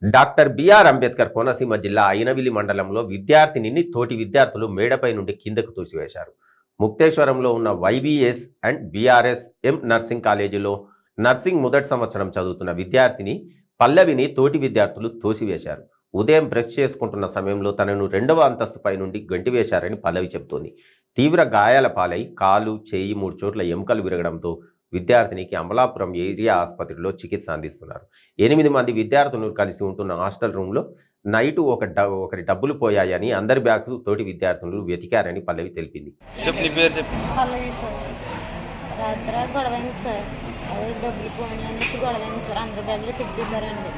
Doctor BR Ambedkar Konaseema జిల్లా అయినవిలి మండలంలో విద్యార్థినిని తోటి విద్యార్థులు మేడపై నుండి కిందకు తోసివేశారు. ముక్తేశ్వరంలో ఉన్న వైబీఎస్ అండ్ బీఆర్ఎస్ ఎం నర్సింగ్ కాలేజీలో నర్సింగ్ మొదటి సంవత్సరం చదువుతున్న విద్యార్థిని పల్లవిని తోటి విద్యార్థులు తోసివేశారు. ఉదయం బ్రష్ చేసుకుంటున్న సమయంలో తనను 2వ అంతస్తుపై నుండి గంటివేశారని పల్లవి చెబుతోంది. తీవ్ర గాయాల పాలై కాలు, చేయి 3 చోట్ల ఎముకలు విరగడంతో విద్యార్థినికి అమలాపురం ఏరియా ఆసుపత్రిలో చికిత్స అందిస్తున్నారు. 8 మంది విద్యార్థులు కలిసి ఉంటున్న హాస్టల్ రూమ్లో నైటు ఒకరి డబ్బులు పోయాయని, అందరి బ్యాగ్స్ తోటి విద్యార్థులు వెతికారని పల్లవి తెలిపింది. రాత్రి గొడవైంది సార్. అదే డబ్బులు పోయిననేసి గొడవైంది సార్. అందరి బ్యాగ్లో చెక్ చేశారండి.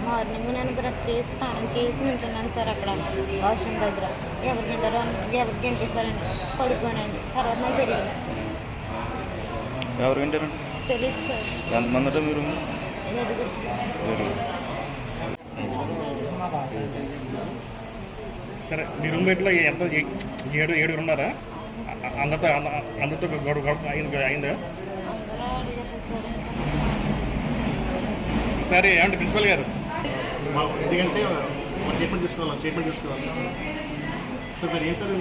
మార్నింగ్ నేను బ్రష్ చేసి స్నానం చేసి నింటున్నాను సార్ అక్కడ వాష్రూమ్ దగ్గర. ఎవరికి గంటేశారండి. పడిపోయానండి. తర్వాత నాకు తెలియదు. ఎవరు వింటారండి? తెలియదు సార్. ఎంతమంది అంటే మీరు? సరే, మీ రూమ్ బయటలో ఎంత ఏడుగురు ఉన్నారా? అందరితో గొడవ అయిందా? సరే, ఏమంటే ప్రిన్సిపల్ గారు, ఎందుకంటే ట్రీట్మెంట్ తీసుకోవాలి. సో మీరు ఏం సార్